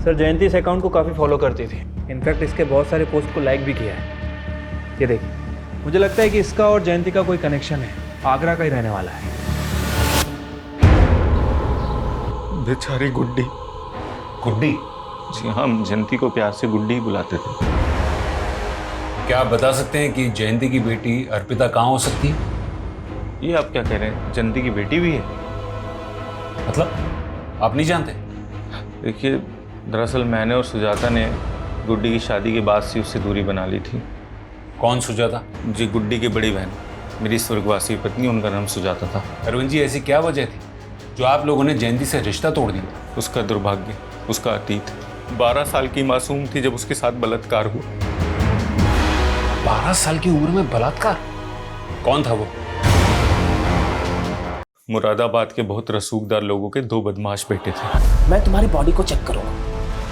Speaker 10: सर, जयंती इस अकाउंट को काफ़ी फॉलो करती थी। इनफैक्ट इसके बहुत सारे पोस्ट को लाइक भी किया है। ये देखिए, मुझे लगता है कि इसका और जयंती का कोई कनेक्शन है। आगरा का ही रहने वाला है।
Speaker 5: बेचारी गुड्डी।
Speaker 1: गुड्डी?
Speaker 5: जी हाँ, हम जयंती को प्यार से गुड्डी ही बुलाते थे।
Speaker 1: क्या आप बता सकते हैं कि जयंती की बेटी अर्पिता कहाँ हो सकती है?
Speaker 5: ये आप क्या कह रहे हैं? जयंती की बेटी भी है?
Speaker 1: मतलब आप नहीं जानते?
Speaker 5: देखिए, दरअसल मैंने और सुजाता ने गुड्डी की शादी के बाद से उससे दूरी बना ली थी।
Speaker 1: कौन सुजाता?
Speaker 5: जी, गुड्डी की बड़ी बहन, मेरी स्वर्गवासी पत्नी, उनका नाम सुजाता था।
Speaker 1: अरविंद जी, ऐसी क्या वजह थी जो आप लोगों ने जयंती से रिश्ता तोड़ दिया?
Speaker 5: उसका दुर्भाग्य, उसका अतीत। 12 साल की मासूम थी जब उसके साथ बलात्कार हुआ।
Speaker 1: 12 साल की उम्र में बलात्कार? कौन था वो?
Speaker 5: मुरादाबाद के बहुत रसूखदार लोगों के 2 बदमाश बेटे थे।
Speaker 11: मैं तुम्हारी बॉडी को चेक करूंगा,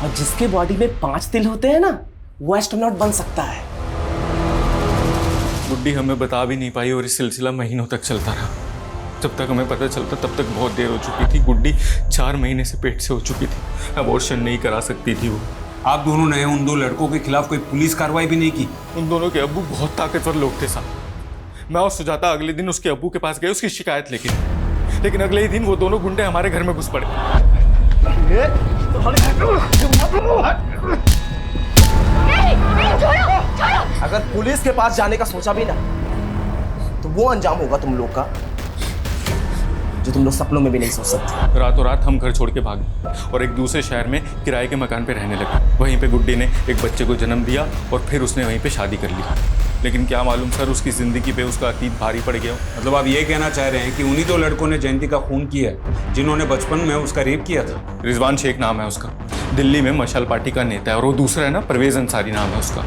Speaker 11: और जिसके बॉडी में 5 तिल होते हैं ना, वो एस्ट्रोनॉट बन सकता है।
Speaker 5: गुड्डी हमें बता भी नहीं पाई और ये सिलसिला महीनों तक चलता रहा। जब तक हमें पता चलता तब तक बहुत देर हो चुकी थी। गुड्डी 4 महीने से पेट से हो चुकी थी। अबॉर्शन नहीं करा सकती थी वो।
Speaker 1: आप दोनों ने उन 2 लड़कों के खिलाफ कोई पुलिस कार्रवाई भी नहीं की?
Speaker 5: उन दोनों के अब्बू बहुत ताकतवर लोग थे साहब। मैं और सुजाता अगले दिन उसके अब्बू के पास गए उसकी शिकायत लेकिन अगले ही दिन वो दोनों गुंडे हमारे घर में घुस पड़े।
Speaker 11: अगर पुलिस के पास जाने का सोचा भी ना, तो वो अंजाम होगा तुम लोग का जो तुम लोग सपनों में भी नहीं सोच सकते।
Speaker 5: रातों रात हम घर छोड़ के भागे और एक दूसरे शहर में किराए के मकान पे रहने लगे। वहीं पे गुड्डी ने एक बच्चे को जन्म दिया और फिर उसने वहीं पे शादी कर ली। लेकिन क्या मालूम सर, उसकी ज़िंदगी पे उसका अतीत भारी पड़ गया।
Speaker 1: मतलब आप ये कहना चाह रहे हैं कि उन्हीं 2 लड़कों ने जयंती का खून किया है जिन्होंने बचपन में उसका रेप किया था?
Speaker 5: रिजवान शेख नाम है उसका, दिल्ली में मशाल पार्टी का नेता है। और वो दूसरा है ना, परवेज अंसारी नाम है उसका।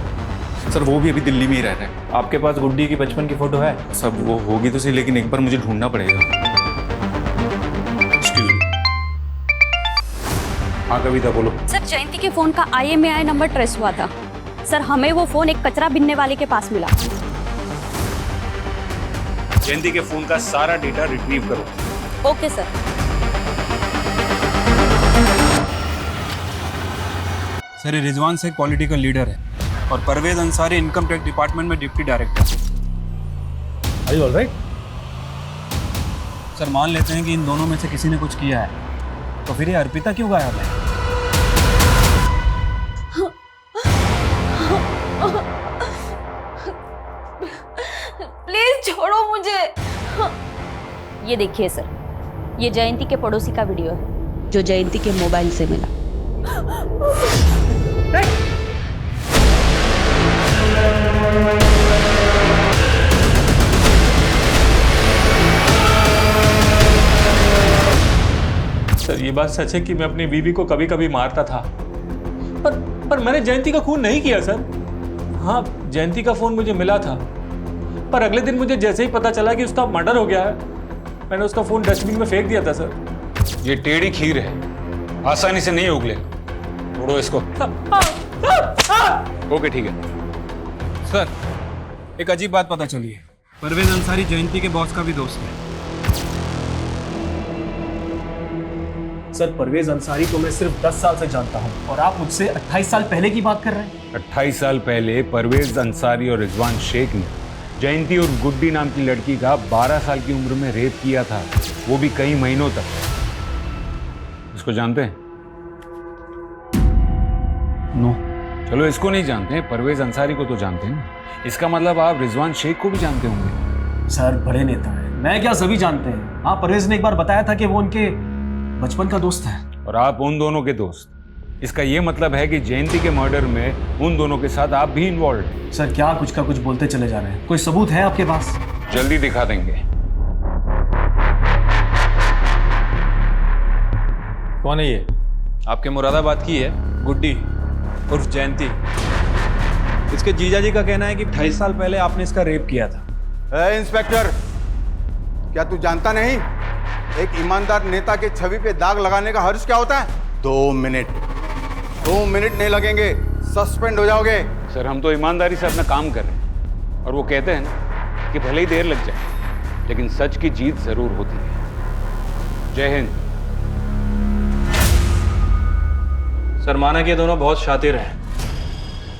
Speaker 5: सर, वो भी अभी दिल्ली में ही रह रहे हैं।
Speaker 10: आपके पास गुड्डी की बचपन की फोटो है?
Speaker 5: सब वो होगी तो सही, लेकिन एक बार मुझे ढूंढना पड़ेगा।
Speaker 1: हाँ कविता, बोलो।
Speaker 17: सर, जयंती के फोन का IMEI नंबर ट्रेस हुआ था। सर, हमें वो फोन एक कचरा बिनने वाले के पास मिला।
Speaker 1: जयंती के फोन का सारा डेटा रिट्रीव करो।
Speaker 17: Okay sir.
Speaker 10: सर, ये रिजवान शेख पॉलिटिकल लीडर है और Parvez Ansari income tax department में deputy director.
Speaker 4: Are you all right?
Speaker 10: Sir, मान लेते हैं कि इन दोनों में से किसी ने कुछ किया है, तो फिर ये अर्पिता क्यों गायब है?
Speaker 17: प्लीज छोड़ो मुझे। ये देखिए सर, ये जयंती के पड़ोसी का वीडियो है जो जयंती के मोबाइल से मिला।
Speaker 3: सर ये बात सच है कि मैं अपनी बीवी को कभी कभी मारता था, पर मैंने जयंती का खून नहीं किया सर। हाँ, जयंती का फोन मुझे मिला था, पर अगले दिन मुझे जैसे ही पता चला कि उसका मर्डर हो गया है, मैंने उसका फोन डस्टबिन में फेंक दिया था सर।
Speaker 1: ये टेढ़ी खीर है, आसानी से नहीं उगले। तोड़ो इसको। ओके ठीक है।
Speaker 10: सर, एक अजीब बात पता चली है। परवेज अंसारी जयंती के बॉस का भी दोस्त है।
Speaker 4: सर, परवेज अंसारी को मैं सिर्फ 10 साल से जानता हूं और आप मुझसे 28 साल पहले की बात कर रहे हैं।
Speaker 1: 28 साल पहले परवेज अंसारी और रिजवान शेख ने जयंती और गुड्डी नाम की लड़की का 12 साल की उम्र में रेप किया था, वो भी कई महीनों तक। इसको जानते हैं?
Speaker 10: नो।
Speaker 1: चलो इसको नहीं जानते हैं, परवेज अंसारी को तो जानते हैं। इसका मतलब आप रिजवान शेख को भी जानते होंगे।
Speaker 4: सर, बड़े नेता है, मैं क्या सभी जानते हैं। हाँ, परवेज ने एक बार बताया था कि वो उनके बचपन का दोस्त है।
Speaker 1: और आप उन दोनों के दोस्त। इसका ये मतलब है कि जयंती के मर्डर में उन दोनों के साथ आप भी इन्वॉल्व हैं।
Speaker 4: सर, क्या कुछ का कुछ बोलते चले जा रहे हैं? कोई सबूत है आपके पास?
Speaker 1: जल्दी दिखा देंगे।
Speaker 10: कौन है ये? आपके मुरादाबाद की है, गुड्डी उर्फ जयंती। इसके जीजा जी का कहना है कि 28 साल पहले आपने इसका रेप किया था।
Speaker 18: इंस्पेक्टर, क्या तू जानता नहीं एक ईमानदार नेता के छवि पे दाग लगाने का हर्ष क्या होता है? 2 मिनट नहीं लगेंगे, सस्पेंड हो जाओगे।
Speaker 1: सर, हम तो ईमानदारी से अपना काम कर रहे हैं और वो कहते हैं ना कि भले ही देर लग जाए लेकिन सच की जीत जरूर होती है। जय हिंद।
Speaker 10: सर, माना कि ये दोनों बहुत शातिर हैं,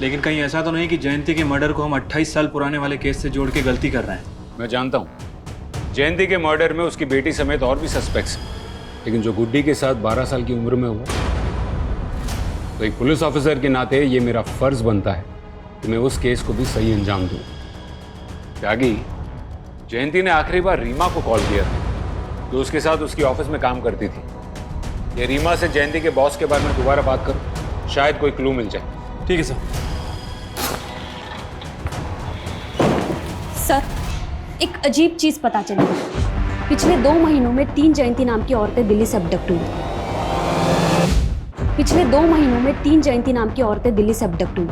Speaker 10: लेकिन कहीं ऐसा तो नहीं कि जयंती के मर्डर को हम 28 साल पुराने वाले केस से जोड़ के गलती कर रहे हैं?
Speaker 1: मैं जानता हूँ जयंती के मर्डर में उसकी बेटी समेत और भी सस्पेक्ट्स हैं, लेकिन जो गुड्डी के साथ 12 साल की उम्र में हुआ, तो एक पुलिस ऑफिसर के नाते ये मेरा फर्ज बनता है कि मैं उस केस को भी सही अंजाम दूँ। त्यागी, जयंती ने आखिरी बार रीमा को कॉल किया था, जो उसके साथ उसकी ऑफिस में काम करती थी। ये रीमा से जयंती के बॉस के बारे में दोबारा बात करो, शायद कोई क्लू मिल जाए।
Speaker 10: ठीक है सर।
Speaker 17: सर, एक अजीब चीज पता चली। पिछले 2 महीनों में 3 जयंती नाम की औरतें दिल्ली से अबडक्ट हुई। पिछले 2 महीनों में 3 जयंती नाम की औरतें दिल्ली से अबडक्ट हुई।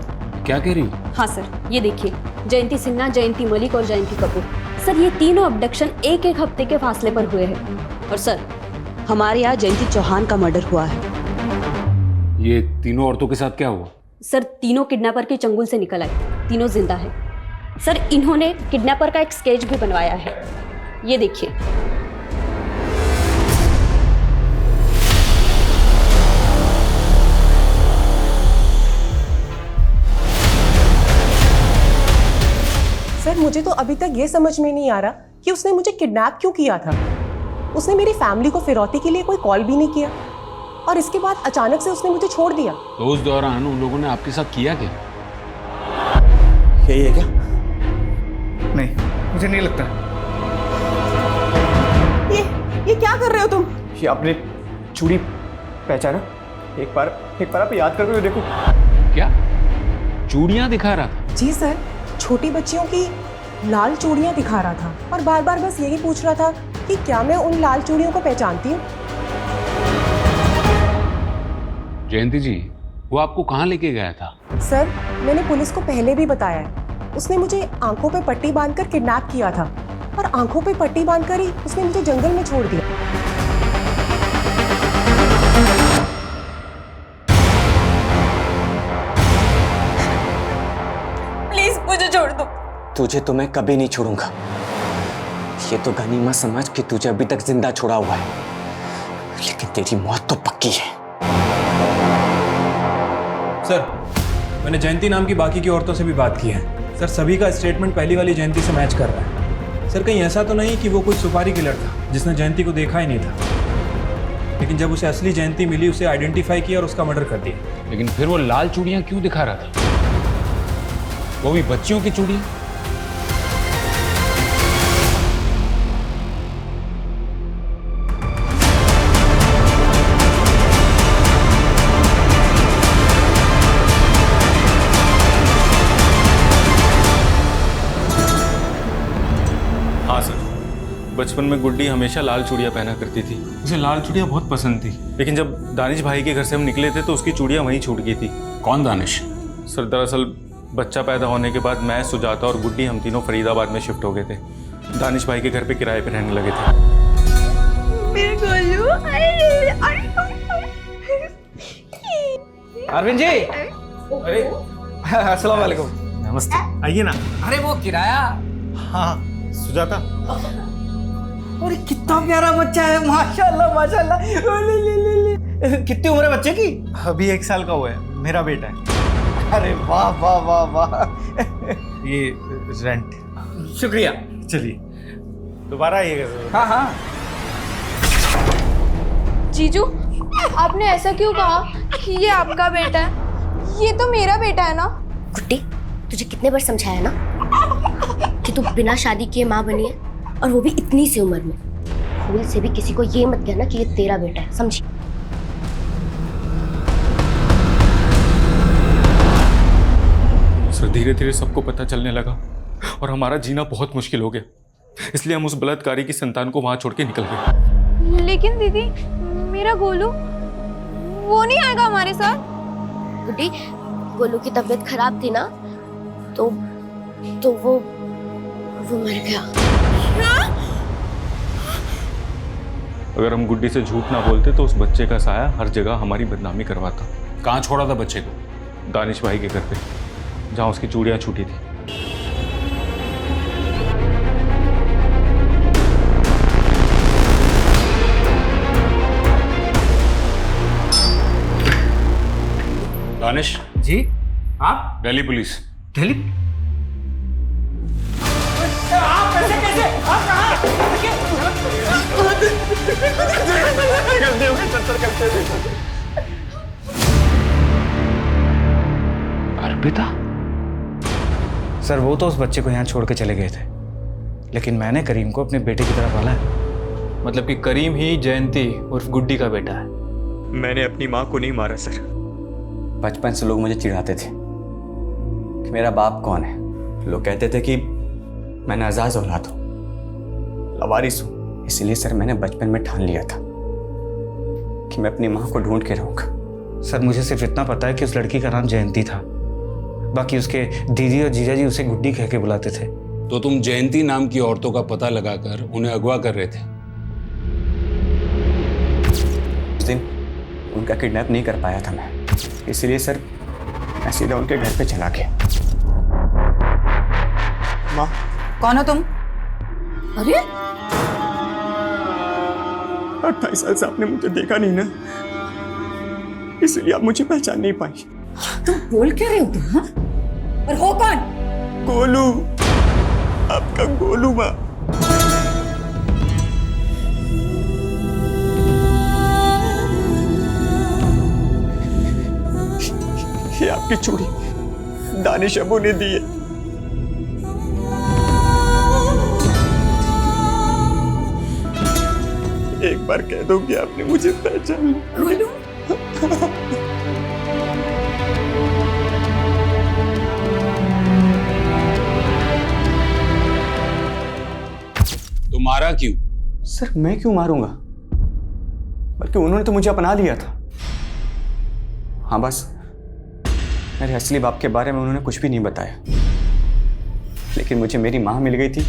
Speaker 1: क्या कह रही हो?
Speaker 17: हाँ सर, ये देखिए, जयंती सिन्हा, जयंती मलिक और जयंती कपूर। सर, ये तीनों अबडक्शन एक हफ्ते के फासले पर हुए हैं।
Speaker 14: और सर, हमारे यहाँ जयंती चौहान का मर्डर हुआ है।
Speaker 1: ये तीनों औरतों के साथ क्या हुआ?
Speaker 17: सर, तीनों किडनैपर के चंगुल से निकल आए, तीनों जिंदा है। सर, इन्होंने किडनैपर का एक स्केच भी बनवाया है, ये देखिए।
Speaker 19: सर, मुझे तो अभी तक ये समझ में नहीं आ रहा कि उसने मुझे किडनैप क्यों किया था। उसने मेरी फैमिली को फिरौती के लिए कोई कॉल भी नहीं किया और इसके बाद अचानक से उसने मुझे छोड़ दिया।
Speaker 1: तो उस दौरान उन लोगों ने आपके साथ किया क्या?
Speaker 11: यही है क्या?
Speaker 15: नहीं, मुझे नहीं लगता।
Speaker 19: ये क्या कर रहे हो तुम?
Speaker 11: ये आपने चूड़ी पहचाना? एक बार आप याद करके देखो।
Speaker 1: क्या चूड़ियां दिखा रहा था?
Speaker 19: जी सर, छोटी बच्चियों की लाल चूड़ियां दिखा रहा था और बार बार बस यही पूछ रहा था कि क्या मैं उन लाल चूड़ियों को पहचानती हूँ।
Speaker 1: जयंती जी, वो आपको कहाँ लेके गया था?
Speaker 19: सर, मैंने पुलिस को पहले भी बताया है, उसने मुझे आंखों पे पट्टी बांधकर किडनैप किया था और आंखों पे पट्टी बांधकर ही उसने मुझे जंगल में छोड़ दिया।
Speaker 6: प्लीज मुझे छोड़ दो।
Speaker 11: तुझे तो मैं कभी नहीं छोड़ूंगा। ये तो गनीमत समझ कि तुझे अभी तक जिंदा छोड़ा हुआ है, लेकिन तेरी मौत तो पक्की है।
Speaker 10: सर, मैंने जयंती नाम की बाकी की औरतों से भी बात की है। सर, सभी का स्टेटमेंट पहली वाली जयंती से मैच कर रहा है। सर, कहीं ऐसा तो नहीं कि वो कोई सुपारी किलर था जिसने जयंती को देखा ही नहीं था, लेकिन जब उसे असली जयंती मिली उसे आइडेंटिफाई किया और उसका मर्डर कर दिया।
Speaker 1: लेकिन फिर वो लाल चूड़ियां क्यों दिखा रहा था? वो भी बच्चियों की चूड़ियां?
Speaker 5: बचपन में गुड्डी हमेशा लाल चूड़ियाँ पहना करती थी। उसे लाल चूड़ियाँ बहुत पसंद थी, लेकिन जब दानिश भाई के घर से हम निकले थे तो उसकी चूड़ियाँ वहीं छूट गई थी।
Speaker 1: कौन दानिश?
Speaker 5: सर दरअसल बच्चा पैदा होने के बाद मैं, सुजाता और गुड्डी हम तीनों फरीदाबाद में शिफ्ट हो गए थे। दानिश भाई के घर पे किराए पे रहने लगे थे।
Speaker 6: मेरे गोलू,
Speaker 11: अरविंद जी, अरे अस्सलाम वालेकुम।
Speaker 15: नमस्ते, आइए ना।
Speaker 11: अरे वो किराया।
Speaker 15: हाँ सुजाता।
Speaker 11: अरे कितना प्यारा बच्चा है, माशाल्लाह माशाल्लाह। कितनी उम्र है बच्चे की?
Speaker 15: अभी 1 साल का हुआ है, मेरा बेटा है।
Speaker 11: अरे वाह वाह वाह वाह।
Speaker 15: ये रेंट।
Speaker 11: शुक्रिया।
Speaker 15: चलिए दोबारा आइएगा।
Speaker 11: हाँ हाँ।
Speaker 6: जीजू, आपने ऐसा क्यों कहा कि ये आपका बेटा है? ये तो मेरा बेटा है ना।
Speaker 16: गुड्डी, तुझे कितने बार समझाया ना कि तू बिना शादी किए माँ बनी है, और वो भी इतनी सी उम्र में। भूल से भी किसी को ये मत कहना कि ये तेरा बेटा है, समझी?
Speaker 5: सर धीरे धीरे सबको पता चलने लगा और हमारा जीना बहुत मुश्किल हो गया, इसलिए हम उस बलात्कारी की संतान को वहां छोड़ के निकल गए।
Speaker 6: लेकिन दीदी, मेरा गोलू वो नहीं आएगा हमारे साथ।
Speaker 16: गुड्डी, गोलू की तबीयत खराब थी ना, तो वो मर गया।
Speaker 5: अगर हम गुड्डी से झूठ ना बोलते तो उस बच्चे का साया हर जगह हमारी बदनामी करवाता।
Speaker 1: कहाँ छोड़ा था बच्चे को?
Speaker 5: दानिश भाई के घर पे, जहाँ उसकी चूड़ियाँ छूटी थी।
Speaker 1: दानिश
Speaker 11: जी, आप?
Speaker 1: दिल्ली पुलिस।
Speaker 11: दिल्ली? आप कैसे आप कहाँ?
Speaker 20: अर्पिता? सर वो तो उस बच्चे को यहाँ छोड़ के चले गए थे, लेकिन मैंने करीम को अपने बेटे की तरह पाला है।
Speaker 3: मतलब कि करीम ही जयंती उर्फ गुड्डी का बेटा है?
Speaker 20: मैंने अपनी माँ को नहीं मारा सर। बचपन से लोग मुझे चिढ़ाते थे कि मेरा बाप कौन है। लोग कहते थे कि मैं नाजायज औलाद हूँ, लवारिस हूँ। इसलिए सर मैंने बचपन में ठान लिया था कि मैं अपनी माँ को ढूंढ के रहूँगा। सर मुझे सिर्फ इतना पता है कि उस लड़की का नाम जयंती था, बाकी उसके दीदी और जीजा जी उसे गुड्डी कह के बुलाते थे।
Speaker 1: तो तुम जयंती नाम की औरतों का पता लगाकर उन्हें अगवा कर रहे थे?
Speaker 20: उस दिन उनका किडनैप नहीं कर पाया था मैं, इसलिए सर मैं सीधा उनके घर पे चला गया।
Speaker 11: माँ,
Speaker 2: कौन हो तुम?
Speaker 5: अरे 28 साल से आपने मुझे देखा नहीं ना, इसलिए आप मुझे पहचान नहीं पाई।
Speaker 2: तुम बोल क्या रहे हो तुम? हाँ? और हो कौन?
Speaker 5: गोलू, आपका गोलू माँ। ये आपकी चूड़ी दानिश अबू ने दी है। एक बार कह दो कि आपने मुझे पहचान लिया।
Speaker 1: तो मारा क्यों?
Speaker 20: सर मैं क्यों मारूंगा, बल्कि उन्होंने तो मुझे अपना लिया था। हाँ बस मेरे असली बाप के बारे में उन्होंने कुछ भी नहीं बताया, लेकिन मुझे मेरी माँ मिल गई थी।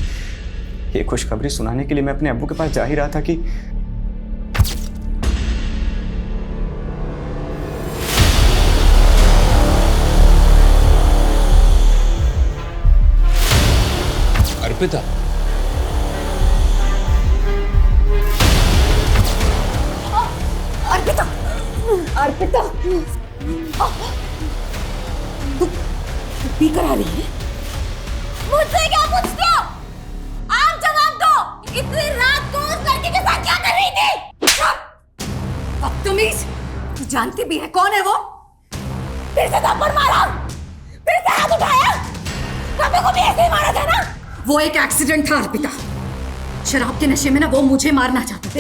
Speaker 20: ये खुशखबरी सुनाने के लिए मैं अपने अब्बू के पास जा ही रहा था कि
Speaker 1: अर्पिता,
Speaker 2: अर्पिता, अर्पिता, तू पी कर आ रही है?
Speaker 6: मुझसे क्या पूछते हो? आप जवाब दो। इतनी रात को उस लड़की के साथ क्या कर रही थी?
Speaker 2: बदतमीज, तू जानती भी है कौन है वो?
Speaker 6: फिर से थप्पड़ मारा, फिर से हाथ उठाया। कभी को भी ऐसे ही मारा था ना?
Speaker 2: वो एक एक्सीडेंट था अर्पिता। शराब के नशे में ना वो मुझे मारना चाहता था।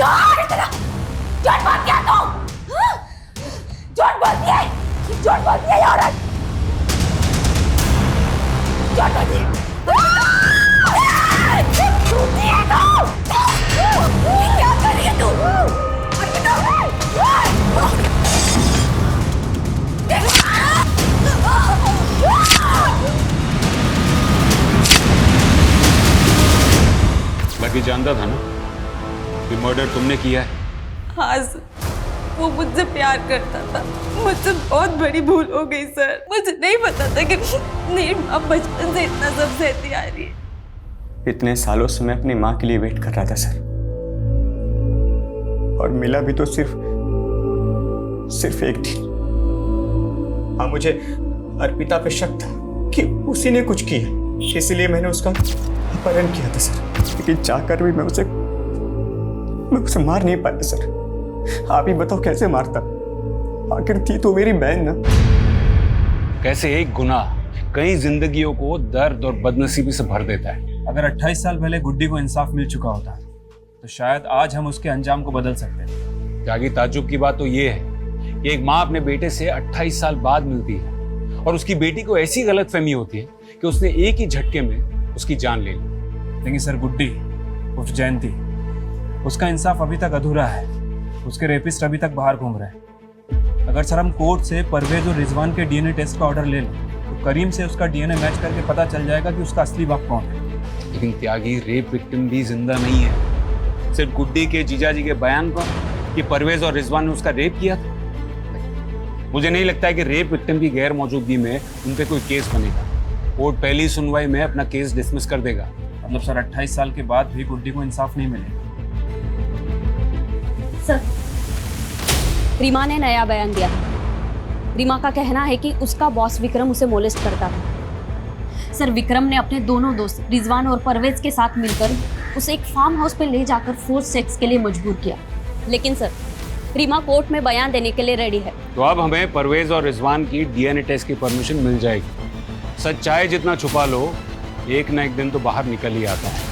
Speaker 6: झूठ बोलती है तुम, झूठ बोलती है, झूठ बोलती है ये औरत, झूठ बोलती है। झूठी है तुम।
Speaker 1: त्यागी जानता था ना कि मर्डर तुमने किया है।
Speaker 14: हाँ सर, वो मुझसे प्यार करता था। मुझसे बहुत बड़ी भूल हो गई सर। मुझे नहीं पता था कि मेरी माँ बचपन से इतना सब सहती आ रही है।
Speaker 20: इतने सालों से मैं अपनी माँ के लिए वेट कर रहा था सर, और मिला भी तो सिर्फ एक दिन। हाँ, मुझे अर्पिता पे शक था कि उसी ने कुछ किया, इसलिए मैंने उसका अपहरण किया था सर। लेकिन चाहकर भी मैं उसे मार नहीं पाया सर। आप ही बताओ कैसे मारता? आखिर थी तो मेरी बहन ना।
Speaker 1: कैसे एक गुनाह कई जिंदगियों को दर्द और बदनसीबी से भर देता है।
Speaker 10: अगर 28 साल पहले गुड्डी को इंसाफ मिल चुका होता तो शायद आज हम उसके अंजाम को बदल सकते हैं।
Speaker 1: त्यागी, ताज्जुब की बात तो ये है कि एक माँ अपने बेटे से 28 साल बाद मिलती है और उसकी बेटी को ऐसी गलतफहमी होती है कि उसने एक ही झटके में उसकी जान ले ली।
Speaker 10: लेकिन सर, गुड्डी उर्फ जयंती, उसका इंसाफ अभी तक अधूरा है। उसके रेपिस्ट अभी तक बाहर घूम रहे हैं। अगर सर हम कोर्ट से परवेज और रिजवान के डीएनए टेस्ट का ऑर्डर ले लें तो करीम से उसका डीएनए मैच करके पता चल जाएगा कि उसका असली बाप कौन है।
Speaker 1: लेकिन त्यागी, रेप विक्टिम भी जिंदा नहीं है। सिर्फ गुड्डी के जीजा जी के बयान पर कि परवेज और रिजवान ने उसका रेप किया था, मुझे नहीं लगता है कि रेप विक्टिम की गैर मौजूदगी में उन पे कोई केस बनेगा। कोर्ट पहली सुनवाई में अपना केस डिसमिस कर देगा।
Speaker 10: मतलब सर 28 साल के बाद भी गुड्डी को इंसाफ नहीं मिलेगा।
Speaker 17: सर, रीमा ने नया बयान दिया। रीमा का कहना है कि उसका बॉस विक्रम उसे मोलेस्ट करता था। सर, विक्रम ने अपने दोनों दोस्त रिजवान और परवेज के साथ मिलकर उसे एक फार्म हाउस पे ले जाकर फोर्स सेक्स के लिए मजबूर किया। लेकिन सर, रीमा कोर्ट में बयान देने के लिए रेडी है।
Speaker 1: तो अब हमें परवेज और रिजवान की डीएनए टेस्ट की परमिशन मिल जाएगी। सच चाहे जितना छुपा लो, एक ना एक दिन तो बाहर निकल ही आता है।